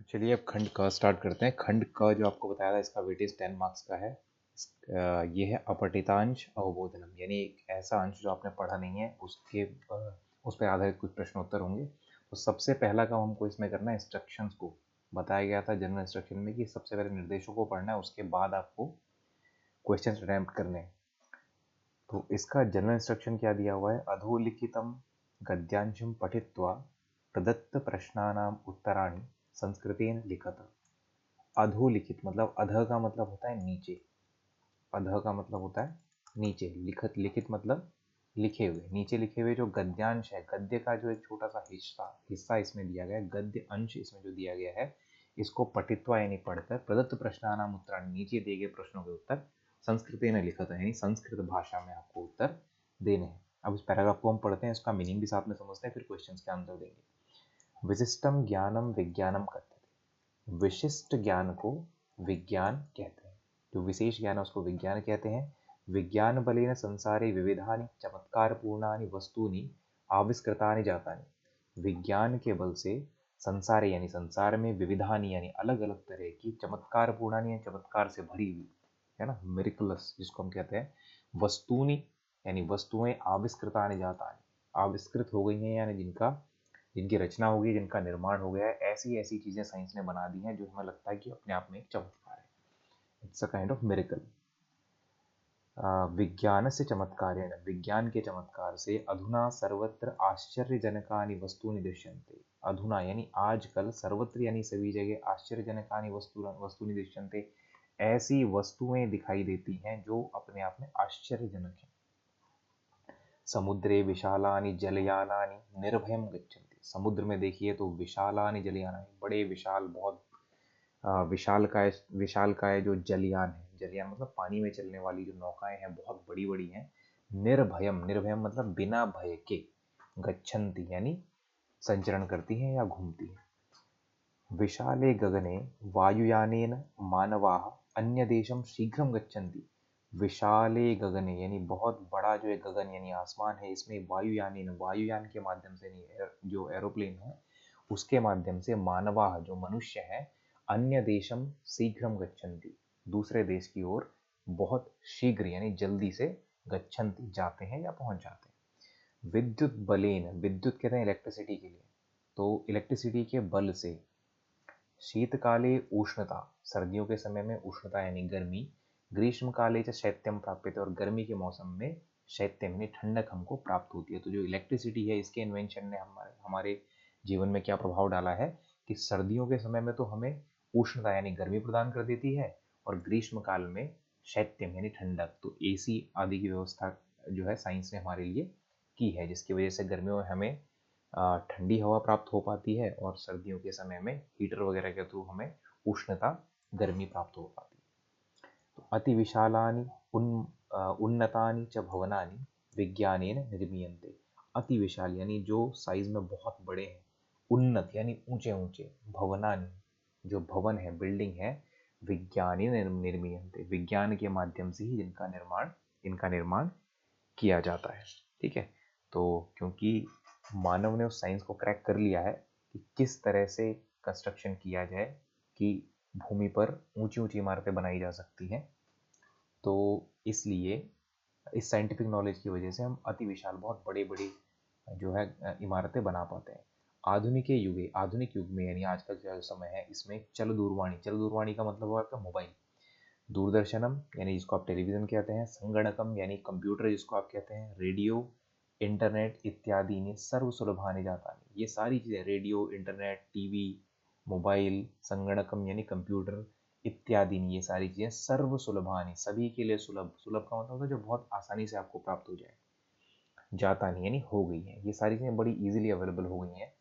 चलिए अब खंड क स्टार्ट करते हैं। खंड क जो आपको बताया था इसका वेटेज 10 मार्क्स का है। ये है अपठितांश अवबोधनम, यानी एक ऐसा अंश जो आपने पढ़ा नहीं है उसके उस पर आधारित कुछ प्रश्नोत्तर होंगे। तो सबसे पहला काम हमको इसमें करना है, इंस्ट्रक्शंस को बताया गया था जनरल इंस्ट्रक्शन में कि सबसे पहले निर्देशों को पढ़ना है, उसके बाद आपको क्वेश्चन अटेम्प्ट करने हैं। तो इसका जनरल इंस्ट्रक्शन क्या दिया हुआ है, अधोलिखितम गद्यांशम पठित्वा प्रदत्त प्रश्नानाम उत्तराणि संस्कृतेन लिखत। अधोलिखित मतलब अध का मतलब होता है नीचे, अध का मतलब होता है नीचे, लिखित लिखित मतलब लिखे हुए, नीचे लिखे हुए जो गद्यांश है, गद्य का जो एक छोटा सा हिस्सा हिस्सा इसमें दिया गया है, गद्य अंश इसमें जो दिया गया है, इसको पठित्वा यानी पढ़कर प्रदत्त प्रश्नानाम उत्तराणि नीचे दिए गए प्रश्नों के उत्तर संस्कृतेन लिखत है यानी संस्कृत भाषा में आपको उत्तर देने हैं। अब इस पैराग्राफ को हम पढ़ते हैं, इसका मीनिंग भी साथ में समझते हैं, फिर क्वेश्चंस के आंसर देंगे। विशिष्टम ज्ञानम विज्ञानम कथ्यते, विशिष्ट ज्ञान को विज्ञान कहते हैं, जो विशेष ज्ञान है उसको विज्ञान कहते हैं। विज्ञान बलेन संसारे विविधानि चमत्कारपूर्णानि वस्तूनि आविष्कृतानि जातानि, विज्ञान के बल से संसारे यानी संसार में विविधानि यानी अलग अलग तरह की चमत्कारपूर्णानि यानी चमत्कार से भरी हुई है ना, मिरेकलस जिसको हम कहते हैं, वस्तूनि यानी वस्तुएं, आविष्कृतानि जातानि आविष्कृत हो गई हैं यानी जिनकी रचना हो गई, जिनका निर्माण हो गया है, ऐसी ऐसी चीजें साइंस ने बना दी हैं जो हमें लगता है कि अपने आप में एक चमत्कार है। It's a kind of miracle. विज्ञान से चमत्कारेण, विज्ञान के चमत्कार से अधुना सर्वत्र आश्चर्यजनकानि वस्तूनि दृश्यन्ते, अधुना यानी आजकल, सर्वत्र यानी सभी जगह, आश्चर्यजनकानि वस्तूनि दृश्यन्ते ऐसी वस्तुएं दिखाई देती हैं जो अपने आप में आश्चर्यजनक है। समुद्रे विशालानि जलयानानि निर्भयं गच्छन्ति, समुद्र में देखिए तो विशालानि जलयानानि बड़े विशाल, बहुत विशालकाय जो जलयान है, जलयान मतलब पानी में चलने वाली जो नौकाएं हैं बहुत बड़ी बड़ी हैं। निर्भयम, निर्भयम मतलब बिना भय के, गच्छन्ति यानी संचरण करती हैं या घूमती हैं। विशाले गगने वायुयानेन मानवाः अन्य देशम शीघ्रम गच्छन्ति, विशाले गगने यानी बहुत बड़ा जो है गगन यानी आसमान है, इसमें वायुयानेन, वायुयान के माध्यम से नहीं, जो एरोप्लेन है उसके माध्यम से, मानवाः जो मनुष्य है, अन्य देशम शीघ्रम गच्छन्ति दूसरे देश की ओर बहुत शीघ्र यानी जल्दी से, गच्छन्ति जाते हैं या पहुंच जाते हैं। विद्युत बलेन, विद्युत कहते हैं इलेक्ट्रिसिटी के लिए, तो इलेक्ट्रिसिटी के बल से, शीतकाले उष्णता सर्दियों के समय में उष्णता यानी गर्मी, ग्रीष्मकाले च शैत्यम प्राप्यते और गर्मी के मौसम में शैत्यम यानी ठंडक हमको प्राप्त होती है। तो जो इलेक्ट्रिसिटी है इसके इन्वेंशन ने हमारे जीवन में क्या प्रभाव डाला है कि सर्दियों के समय में तो हमें उष्णता यानी गर्मी प्रदान कर देती है, और ग्रीष्म काल में शैत्यम यानी ठंडक, तो एसी आदि की व्यवस्था जो है साइंस ने हमारे लिए की है, जिसकी वजह से गर्मियों में हमें ठंडी हवा प्राप्त हो पाती है और सर्दियों के समय में हीटर वगैरह के थ्रू हमें उष्णता, गर्मी प्राप्त हो पाती है। तो अति विशालानि उन्नतानि च भवनानि विज्ञानेन निर्मीयन्ते, अति विशाल यानी जो साइज में बहुत बड़े हैं, उन्नत यानी ऊंचे ऊंचे, भवनानि जो भवन है, बिल्डिंग है, विज्ञानेन निर्मीयन्ते विज्ञान के माध्यम से ही इनका निर्माण किया जाता है। ठीक है, तो क्योंकि मानव ने उस साइंस को क्रैक कर लिया है कि किस तरह से कंस्ट्रक्शन किया जाए कि भूमि पर ऊंची ऊंची इमारतें बनाई जा सकती हैं, तो इसलिए इस साइंटिफिक नॉलेज की वजह से हम अति विशाल बहुत बड़े बड़े जो है इमारतें बना पाते हैं। आधुनिक युग में यानी आज का जो समय है, इसमें चल दूरवाणी का मतलब हुआ आपका मोबाइल, दूरदर्शनम यानी जिसको आप टेलीविजन कहते हैं, संगणकम यानी कंप्यूटर जिसको आप कहते हैं, रेडियो, इंटरनेट इत्यादि ने सर्व सुलभाने जाता, ये सारी चीज़ें, रेडियो, इंटरनेट, टीवी, मोबाइल, संगणकम यानी कंप्यूटर इत्यादि, ये सारी चीज़ें सर्व सुलभानी सभी के लिए सुलभ, सुलभ का मतलब होता है जो बहुत आसानी से आपको प्राप्त हो जाए, जाता नहीं यानी हो गई है, ये सारी चीज़ें बड़ी इजीली अवेलेबल हो गई हैं।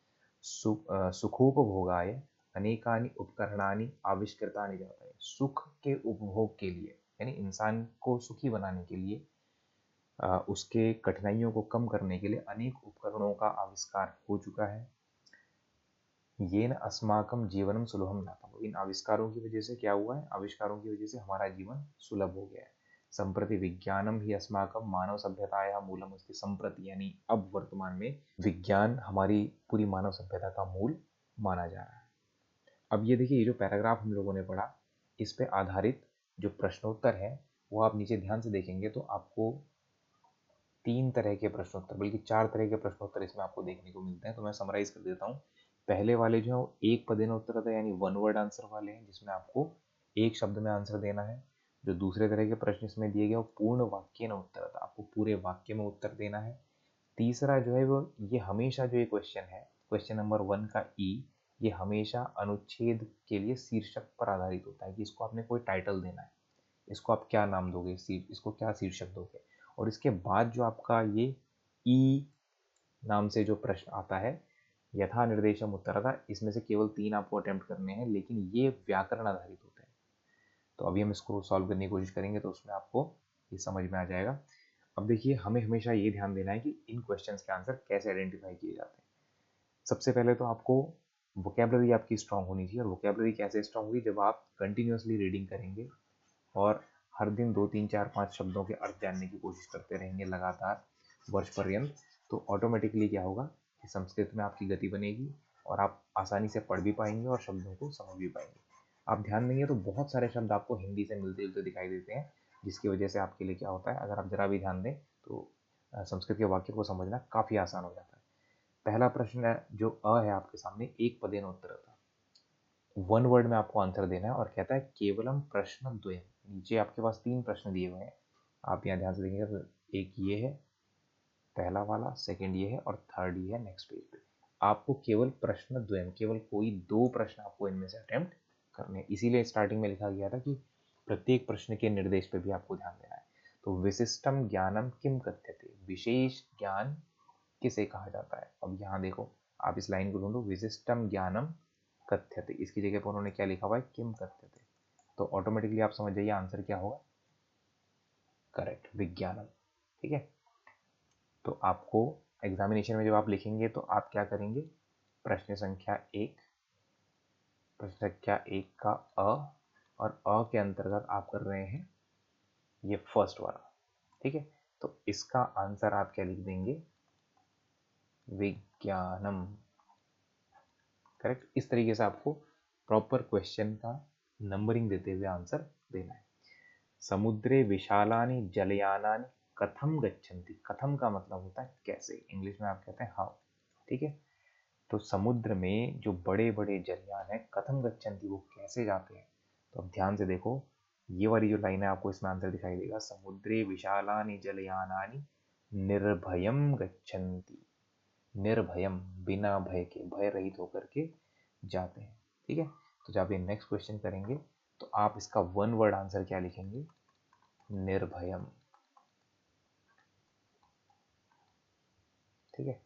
सुखोपभोगाय अनेकानि उपकरणानि आविष्कृतानि जाता है, सुख के उपभोग के लिए यानी इंसान को सुखी बनाने के लिए, उसके कठिनाइयों को कम करने के लिए अनेक उपकरणों का आविष्कार हो चुका है। येन अस्माकं जीवनम सुलभम जातम्, इन आविष्कारों की वजह से क्या हुआ है, आविष्कारों की वजह से हमारा जीवन सुलभ हो गया है। संप्रति विज्ञानम ही अस्माकं मानव सभ्यतायाः मूलम अस्ति, संप्रति यानी अब वर्तमान में विज्ञान हमारी पूरी मानव सभ्यता का मूल माना जा रहा है। अब ये देखिए, ये जो पैराग्राफ हम लोगों ने पढ़ा, इस पे आधारित जो प्रश्नोत्तर है वो आप नीचे ध्यान से देखेंगे तो आपको 3 तरह के प्रश्नोत्तर, बल्कि 4 तरह के प्रश्नोत्तर इसमें आपको देखने को मिलते हैं। तो मैं समराइज कर देता हूँ। पहले वाले जो है वो एक पदेन उत्तर था, यानी वन वर्ड आंसर वाले हैं, जिसमें आपको एक शब्द में आंसर देना है। जो दूसरे तरह के प्रश्न इसमें दिए गए वो पूर्ण वाक्य न उत्तर था, आपको पूरे वाक्य में उत्तर देना है। तीसरा जो है वो, ये हमेशा जो ये क्वेश्चन है, क्वेश्चन नंबर 1 का ई, ये हमेशा अनुच्छेद के लिए शीर्षक पर आधारित होता है कि इसको आपने कोई टाइटल देना है, इसको आप क्या नाम दोगे, इसको क्या शीर्षक दोगे। और इसके बाद जो आपका ये ई नाम से जो प्रश्न आता है, यथा निर्देशम उत्तरतः, इसमें से केवल 3 आपको अटेम्प्ट करने हैं, लेकिन ये व्याकरण आधारित होते हैं। तो अभी हम इसको सॉल्व करने की कोशिश करेंगे, तो उसमें आपको ये समझ में आ जाएगा। अब देखिए, हमें हमेशा ये ध्यान देना है कि इन क्वेश्चंस के आंसर कैसे आइडेंटिफाई किए जाते हैं। सबसे पहले तो आपको वोकेबलरी आपकी स्ट्रांग होनी चाहिए। और वोकेबलरी कैसे स्ट्रांग होगी, जब आप कंटिन्यूसली रीडिंग करेंगे और हर दिन 2, 3, 4, 5 शब्दों के अर्थ जानने की कोशिश करते रहेंगे लगातार वर्ष पर्यंत, तो ऑटोमेटिकली क्या होगा कि संस्कृत में आपकी गति बनेगी और आप आसानी से पढ़ भी पाएंगे और शब्दों को समझ भी पाएंगे। आप ध्यान देंगे तो बहुत सारे शब्द आपको हिंदी से मिलते जुलते दिखाई देते हैं, जिसकी वजह से आपके लिए क्या होता है, अगर आप जरा भी ध्यान दें तो संस्कृत के वाक्य को समझना काफ़ी आसान हो जाता है। पहला प्रश्न है जो अ है आपके सामने, एक पदेन उत्तर था, वन वर्ड में आपको आंसर देना है। और कहता है केवलम प्रश्न द्वयम। नीचे आपके पास 3 प्रश्न दिए हुए हैं, आप यहाँ ध्यान से देखेंगे तो एक ये है पहला वाला, सेकंड ये है और थर्ड ये है नेक्स्ट पेज पे। आपको केवल प्रश्न द्वयम, केवल कोई 2 प्रश्न आपको इनमें से अटेम्प्ट करने हैं। इसीलिए स्टार्टिंग में लिखा गया था कि प्रत्येक प्रश्न के निर्देश पे भी आपको ध्यान देना है। तो विशिष्टम ज्ञानम किम कथ्यते, विशेष ज्ञान किसे कहा जाता है। अब यहाँ देखो, आप इस लाइन को ढूंढो, विशिष्टम ज्ञानम कथ्यते, इसकी जगह पर उन्होंने क्या लिखा हुआ है, किम कथ्यते। तो ऑटोमेटिकली आप समझ जाइए आंसर क्या होगा, करेक्ट, विज्ञानम। ठीक है। तो आपको एग्जामिनेशन में जब आप लिखेंगे तो आप क्या करेंगे, प्रश्न संख्या 1, प्रश्न संख्या 1 का अ, और अ के अंतर्गत आप कर रहे हैं ये फर्स्ट वाला। ठीक है। तो इसका आंसर आप क्या लिख देंगे, विज्ञानम। करेक्ट। इस तरीके से आपको प्रॉपर क्वेश्चन का नंबरिंग देते हुए आंसर देना है। समुद्रे विशालानि जलयानानि कथम गच्छन्ति। कथम का मतलब होता है कैसे, इंग्लिश में आप कहते हैं हाउ। ठीक है। तो समुद्र में जो बड़े बड़े जलयान है, कथम गच्छन्ति, वो कैसे जाते हैं। तो अब ध्यान से देखो, ये वाली जो लाइन है आपको इसमें आंसर दिखाई देगा, समुद्रे विशालानि जलयानानि निर्भयम गच्छन्ति। निर्भयम, बिना भय के, भय रहित होकर के जाते हैं। ठीक है। तो जब ये नेक्स्ट क्वेश्चन करेंगे तो आप इसका वन वर्ड आंसर क्या लिखेंगे, निर्भयम। ठीक है।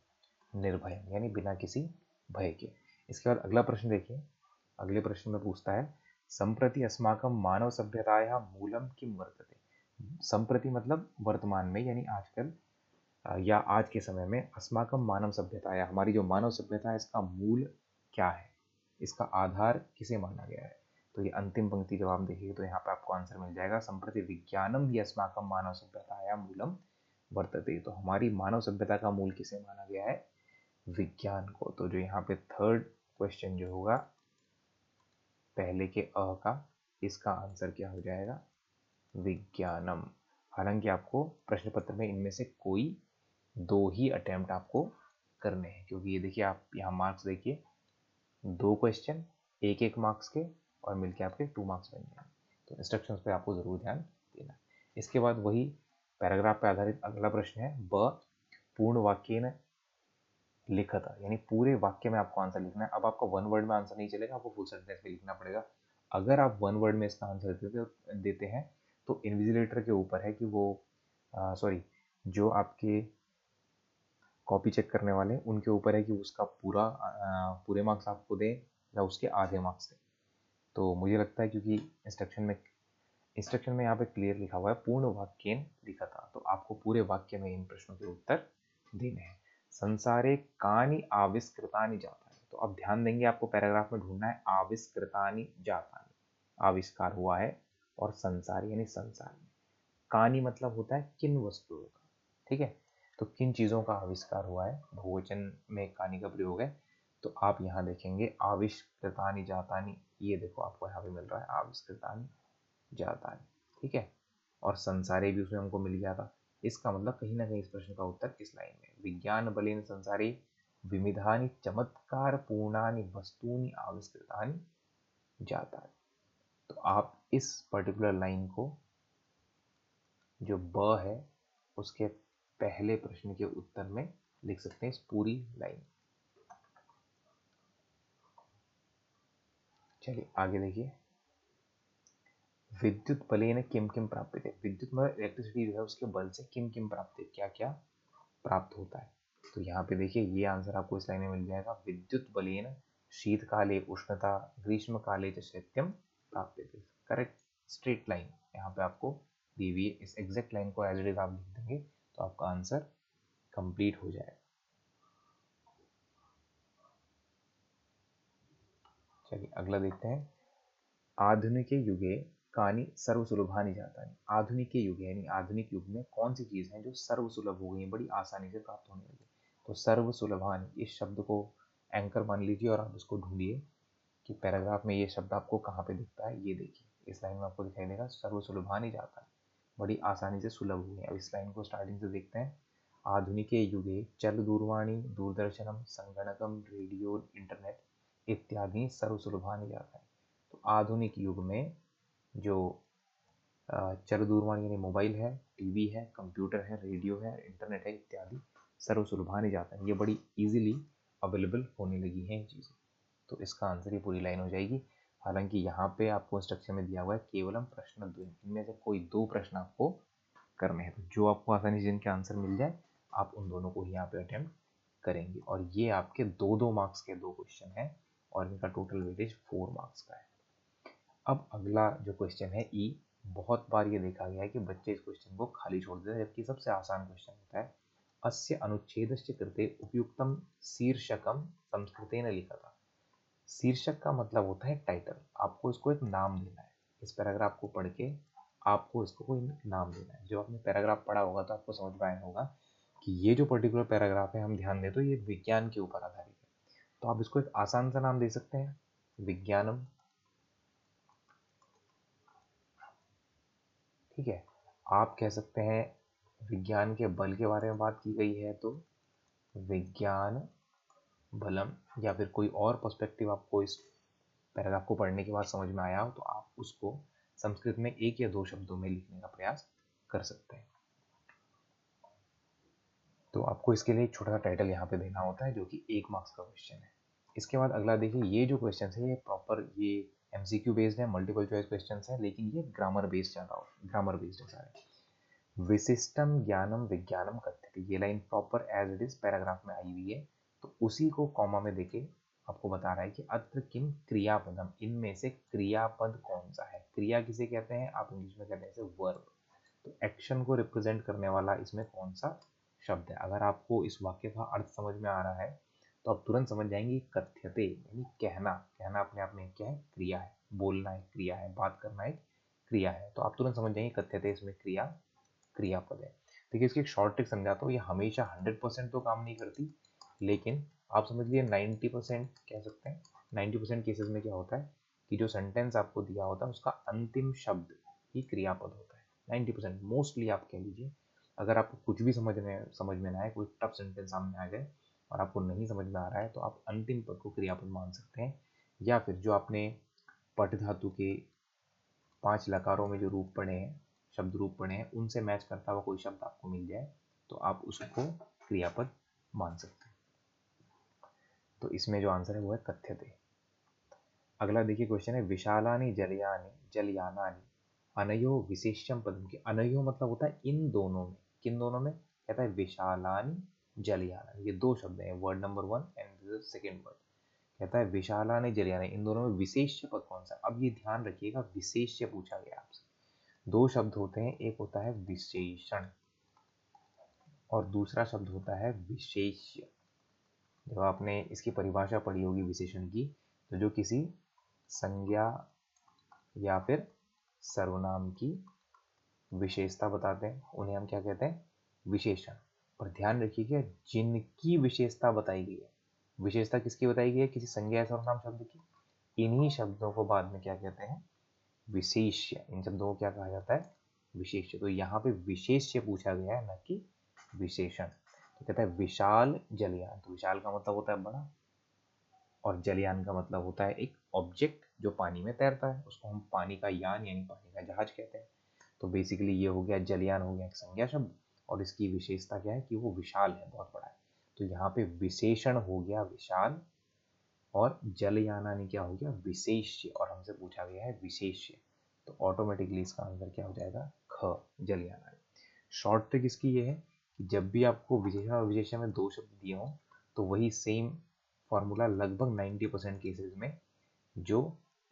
निर्भयम यानी बिना किसी भय के। इसके बाद अगला प्रश्न देखिए, अगले प्रश्न में पूछता है, संप्रति अस्माकं मानव सभ्यतायाः मूलम किम वर्तते। संप्रति मतलब वर्तमान में, यानी आजकल या आज के समय में, अस्माकं मानव सभ्यतायाः, हमारी जो मानव सभ्यता है इसका मूल क्या है, इसका आधार किसे माना गया है। तो ये अंतिम पंक्ति जब आप देखिए तो यहाँ पे आपको आंसर मिल जाएगा, संप्रति विज्ञानम ही अस्माकं मानव सभ्यतायाः मूलम वर्तते। तो हमारी मानव सभ्यता का मूल किसे माना गया है, विज्ञान को। तो जो यहाँ पे थर्ड क्वेश्चन जो होगा पहले के अ का, इसका आंसर क्या हो जाएगा, विज्ञानम। हालांकि आपको प्रश्न पत्र में इनमें से कोई 2 ही अटेम्प्ट आपको करने हैं, क्योंकि ये देखिए आप यहाँ मार्क्स देखिए, 2 क्वेश्चन 1-1 मार्क्स के और मिलके आपके 2 मार्क्स बन जाएंगे। तो इंस्ट्रक्शंस पे आपको जरूर ध्यान देना। इसके बाद वही पैराग्राफ पे आधारित अगला प्रश्न है, ब पूर्ण वाक्य न लिखता, यानी पूरे वाक्य में आपको आंसर लिखना है। अब आपका वन वर्ड में आंसर नहीं चलेगा, आपको फुल सेंटेंस में लिखना पड़ेगा। अगर आप वन वर्ड में इसका आंसर देते हैं तो इन्विजिलेटर के ऊपर है कि वो सॉरी, जो आपके कॉपी चेक करने वाले उनके ऊपर है कि उसका पूरे मार्क्स आपको दें या उसके आधे मार्क्स दें। तो मुझे लगता है क्योंकि इंस्ट्रक्शन में यहाँ पे क्लियर लिखा हुआ है पूर्ण वाक्य लिखा था, तो आपको पूरे वाक्य में इन प्रश्नों के उत्तर देने हैं। संसारे कानि आविष्कृतानि जातानि। तो अब ध्यान देंगे, आपको पैराग्राफ में ढूंढना है आविष्कृतानि जातानि, आविष्कार हुआ है, और संसार यानी संसार में। कानि मतलब होता है किन वस्तुओं का। ठीक है। तो किन चीज़ों का आविष्कार हुआ है, बहुवचन में कानि का प्रयोग है। तो आप यहाँ देखेंगे आविष्कृतानि जातानि, ये देखो आपको यहाँ पे मिल रहा है आविष्कृतानि जातानि, ठीक है। और संसारे भी उसमें हमको मिल गया था। इसका मतलब कहीं ना कहीं इस प्रश्न का उत्तर इस लाइन में, विज्ञान बलेन संसारे विविधानि चमत्कार पूर्णानि वस्तूनि आविष्कृतानि जातानि। तो आप इस पर्टिकुलर लाइन को, जो ब है, उसके पहले प्रश्न के उत्तर में लिख सकते हैं, इस पूरी लाइन। चलिए आगे देखिए, विद्युत बलेन किम किम प्राप्यते। विद्युत मतलब इलेक्ट्रिसिटी जो है उसके बल से किम किम प्राप्त, क्या क्या प्राप्त होता है। तो यहाँ पे देखिए ये आंसर आपको इस लाइन में मिल जाएगा, विद्युत बलेन शीतकाले उष्णता ग्रीष्मकाले च शैत्यम प्राप्यते। करेक्ट स्ट्रेट लाइन यहाँ पे आपको दी हुई है। इस एग्जैक्ट लाइन को एज इट इज आप लिख देंगे तो आपका आंसर कंप्लीट हो जाएगा। चलिए अगला देखते हैं, आधुनिके युगे कानि सर्वसुलभानि जातानि। आधुनिके युगे यानी आधुनिक युग में कौन सी चीज़ है जो सर्वसुलभ हो गई है, बड़ी आसानी से प्राप्त होने लगी। तो सर्वसुलभानि इस शब्द को एंकर मान लीजिए और आप इसको ढूंढिए कि पैराग्राफ में ये शब्द आपको कहाँ पे दिखता है। ये देखिए इस लाइन में आपको दिखाई देगा, सर्वसुलभानि जातानि, बड़ी आसानी से सुलभ हुई है। अब इस लाइन को स्टार्टिंग से देखते हैं, आधुनिके युगे चल दूरवाणी दूरदर्शनम संगणकम रेडियो इंटरनेट इत्यादि सर्वसुलभानि जातानि। तो आधुनिक युग में जो चल दूरवाणी यानी मोबाइल है, टीवी है, कंप्यूटर है, रेडियो है, इंटरनेट है इत्यादि सर्वसुलभानि जातानि, ये बड़ी इजीली अवेलेबल होने लगी हैं ये चीज़ें। तो इसका आंसर ये पूरी लाइन हो जाएगी। हालांकि यहाँ पे आपको इंस्ट्रक्शन में दिया हुआ है केवलम प्रश्न द्वयम, इनमें से कोई दो प्रश्न आपको करने हैं। तो जो आपको आसानी से जिनके आंसर मिल जाए आप उन दोनों को ही यहाँ पे अटेम्प्ट करेंगे। और ये आपके 2-2 मार्क्स के 2 क्वेश्चन हैं और इनका टोटल वेटेज 4 मार्क्स का है। अब अगला जो क्वेश्चन है ई, बहुत बार ये देखा गया है कि बच्चे इस क्वेश्चन को खाली छोड़ देते हैं, जबकि सबसे आसान क्वेश्चन होता है। अस्य अनुच्छेदस्य कृते उपयुक्तम शीर्षकम संस्कृतेन लिखता। शीर्षक का मतलब होता है टाइटल, आपको इसको एक नाम देना है। इस पैराग्राफ को पढ़ के आपको इसको कोई नाम देना है। जब आपने पैराग्राफ पढ़ा होगा तो आपको समझ में आया होगा कि ये जो पर्टिकुलर पैराग्राफ है, हम ध्यान दें तो ये विज्ञान के ऊपर आधारित है। तो आप इसको एक आसान सा नाम दे सकते हैं, विज्ञानम, ठीक है। आप कह सकते हैं विज्ञान के बल के बारे में बात की गई है तो विज्ञान बलम, या फिर कोई और पर्सपेक्टिव आपको इस पैराग्राफ को पढ़ने के बाद समझ में आया हो तो आप उसको संस्कृत में 1 या 2 शब्दों में लिखने का प्रयास कर सकते हैं। तो आपको इसके लिए एक छोटा सा टाइटल यहाँ पे देना होता है जो कि 1 मार्क्स का क्वेश्चन है। इसके बाद अगला देखिए, ये जो क्वेश्चन है ये प्रॉपर ये एमसीक्यू बेस्ड है, मल्टीपल चॉइस क्वेश्चन है, लेकिन ये ग्रामर बेस्ड ज़्यादा हो, ग्रामर बेस्ड है सारे। विशिष्टम ज्ञानम विज्ञानम कथ्यते, ये line proper as it is paragraph में आई हुई है। तो उसी को कॉमा में देके आपको बता रहा है कि अत्र किम क्रियापदम, इनमें से क्रियापद कौन सा है। क्रिया किसे कहते हैं, आप इंग्लिश में कहते हैं वर्ब। तो एक्शन को रिप्रेजेंट करने वाला इसमें कौन सा शब्द है। अगर आपको इस वाक्य का अर्थ समझ में आ रहा है तो आप तुरंत समझ जाएंगे कथ्यते यानी कहना। कहना अपने आप में क्या है, क्रिया है। बोलना एक क्रिया है, बात करना एक क्रिया है। तो आप तुरंत समझ जाएंगे कथ्यते इसमें क्रिया, क्रियापद है। देखिए इसकी एक शॉर्ट ट्रिक समझाता हूँ, ये हमेशा 100% तो काम नहीं करती, लेकिन आप समझ लिए 90% कह सकते हैं। 90% केसेस में क्या होता है कि जो सेंटेंस आपको दिया होता है उसका अंतिम शब्द ही क्रियापद होता है। 90% मोस्टली आप कह लीजिए। अगर आपको कुछ भी समझ में ना आए, कोई टफ सेंटेंस सामने आ जाए और आपको नहीं समझ में आ रहा है तो आप अंतिम पद को क्रियापद मान सकते हैं। या फिर जो आपने पट धातु के 5 लकारों में जो रूप पढ़े हैं, शब्द रूप पढ़े हैं, उनसे मैच करता हुआ कोई शब्द आपको मिल जाए तो आप उसको क्रियापद मान सकते हैं। तो इसमें जो आंसर है वो है कथ्यते। अगला देखिए क्वेश्चन है, विशालानि जलयानि जलयानानि अनयो विशेष्यम पदम के। अनयो मतलब होता है इन दोनों में, किन दोनों में, कहता है विशालानि जलयानानि, ये 2 शब्द हैं, word number 1 and second word. कहता है विशालानि जलयानि, इन दोनों में विशेष्य पद कौन सा। अब ये ध्यान रखिएगा, विशेष्य पूछा गया आपसे। 2 शब्द होते हैं, एक होता है विशेषण और दूसरा शब्द होता है विशेष्य। जब आपने इसकी परिभाषा पढ़ी होगी विशेषण की, तो जो किसी संज्ञा या फिर सर्वनाम की विशेषता बताते हैं उन्हें हम क्या कहते हैं, विशेषण। पर ध्यान रखिएगा जिनकी विशेषता बताई गई है, विशेषता किसकी बताई गई है? किसी संज्ञा या सर्वनाम शब्द की। इन्हीं शब्दों को बाद में क्या कहते हैं? विशेष्य। इन शब्दों को क्या कहा जाता है? विशेष्य। तो यहाँ पे विशेष्य पूछा गया है, न कि विशेषण। तो कहता है विशाल जलयान। तो विशाल का मतलब होता है बड़ा, और जलयान का मतलब होता है एक ऑब्जेक्ट जो पानी में तैरता है, उसको हम पानी का यान यानी पानी का जहाज कहते हैं। तो बेसिकली ये हो गया, जलयान हो गया एक संज्ञा शब्द, और इसकी विशेषता क्या है कि वो विशाल है, बहुत बड़ा है। तो यहाँ पे विशेषण हो गया विशाल, और जलयानानी क्या हो गया? विशेष्य, और हमसे पूछा गया है विशेष्य। तो ऑटोमेटिकली इसका आंसर क्या हो जाएगा? ख, जलयानानी। शॉर्ट ट्रिक इसकी ये है कि जब भी आपको विशेषण और विशेष्य में दो शब्द दिए हों, तो वही सेम फॉर्मूला लगभग 90% केसेस में जो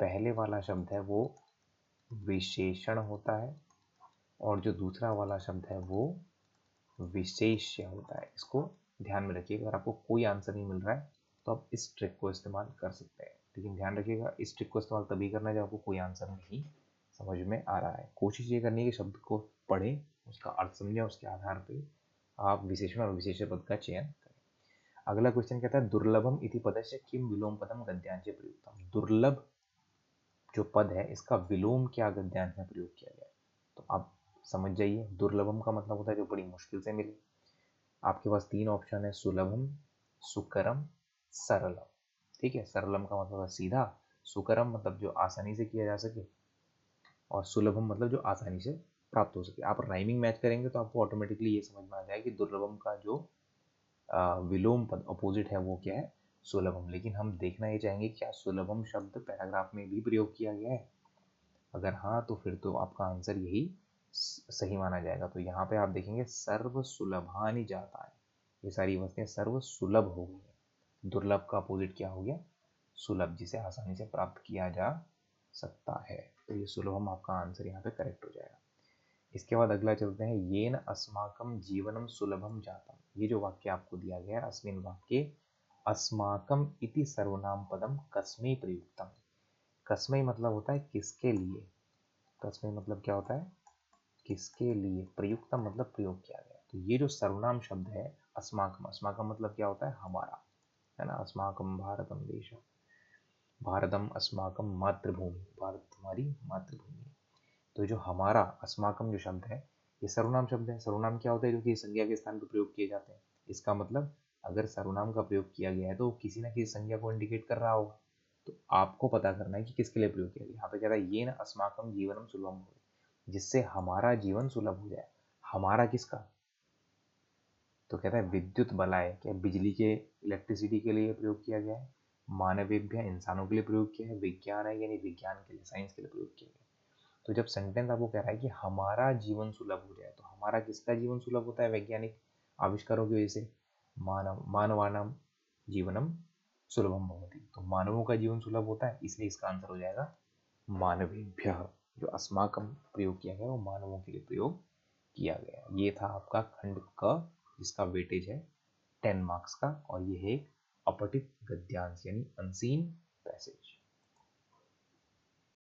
पहले वाला शब्द है वो विशेषण होता है, और जो दूसरा वाला शब्द है वो विशेष्य होता है। इसको ध्यान में रखिएगा। अगर आपको कोई आंसर नहीं मिल रहा है तो आप इस ट्रिक को इस्तेमाल कर सकते हैं, लेकिन ध्यान रखिएगा इस ट्रिक को इस्तेमाल तभी करना है जब आपको कोई आंसर नहीं समझ में आ रहा है। कोशिश ये करनी है कि शब्द को पढ़ें, उसका अर्थ समझें, उसके आधार पर आप विशेषण और विशेष्य पद का चयन करें। अगला क्वेश्चन कहता है दुर्लभम इति पदस्य किम विलोम पदम गद्यांचे प्रयुक्तम। दुर्लभ जो पद है इसका विलोम क्या गद्यांश में प्रयोग किया गया है? तो आप समझ जाइए, दुर्लभम का मतलब होता है जो बड़ी मुश्किल से मिले। आपके पास तीन ऑप्शन है, सुलभम, सुकरम, सरलम। ठीक है, सरलम का मतलब है सीधा, सुकरम मतलब जो आसानी से किया जा सके, और सुलभम मतलब जो आसानी से प्राप्त हो सके। आप राइमिंग मैच करेंगे तो आपको ऑटोमेटिकली ये समझ में आ जाएगा कि दुर्लभम का जो विलोम पद अपोजिट है वो क्या है? सुलभम। लेकिन हम देखना ये चाहेंगे क्या सुलभम शब्द पैराग्राफ में भी प्रयोग किया गया है? अगर हाँ तो फिर तो आपका आंसर यही सही माना जाएगा। तो यहाँ पे आप देखेंगे सर्व सुलभानि जाता है, ये सारी वस्तुएं सर्व सुलभ हो गई है। दुर्लभ का अपोजिट क्या हो गया? सुलभ, जिसे आसानी से प्राप्त किया जा सकता है। तो ये सुलभम आपका आंसर यहाँ पे करेक्ट हो जाएगा। इसके बाद अगला चलते हैं, येन अस्माकं जीवनम सुलभम जातम। ये जो वाक्य आपको दिया गया है, अस्मिन् वाक्ये अस्माकं इति सर्वनाम पदम कस्मै प्रयुक्तम। कस्मै मतलब होता है किसके लिए, कस्मै मतलब क्या होता है? किसके लिए। प्रयुक्तम मतलब प्रयोग किया गया। तो ये जो सर्वनाम शब्द है अस्माकं, अस्माकं मतलब क्या होता है? हमारा, है ना। अस्माकं भारतम देशम, भारतम अस्माकं मातृभूमि, भारत हमारी मातृभूमि है। तो जो हमारा, अस्माकम जो शब्द है ये सर्वनाम शब्द है। सर्वनाम क्या होता है? जो कि संज्ञा के स्थान पर प्रयोग किए जाते हैं। इसका मतलब अगर सर्वनाम का प्रयोग किया गया है तो किसी ना किसी संज्ञा को इंडिकेट कर रहा होगा। तो आपको पता करना है कि किसके लिए प्रयोग किया गया। यहाँ पे कह रहा है ये न अस्माकम जीवनम सुलभम हो, जिससे हमारा जीवन सुलभ हो जाए। हमारा किसका? तो कहता है विद्युत बलाय, क्या बिजली के, इलेक्ट्रिसिटी के लिए प्रयोग किया गया है। मानवेभ्य, इंसानों के लिए प्रयोग किया है। विज्ञान है यानी विज्ञान के लिए, साइंस के लिए प्रयोग किया गया है। तो जब सेंटेंस आपको कह रहा है कि हमारा जीवन सुलभ हो जाए, तो हमारा किसका जीवन सुलभ होता है? वैज्ञानिक आविष्कारों की वजह से। मानवानाम जीवनम सुलभम भवति, तो मानवों का जीवन सुलभ होता है, इसलिए इसका आंसर हो जाएगा मानवेभ्य। जो अस्माकम प्रयोग किया गया वो मानवों के लिए प्रयोग किया गया। ये था आपका खंड क, जिसका वेटेज है 10 मार्क्स का, और ये है एक अपठित गद्यांश यानी अनसीन पैसेज।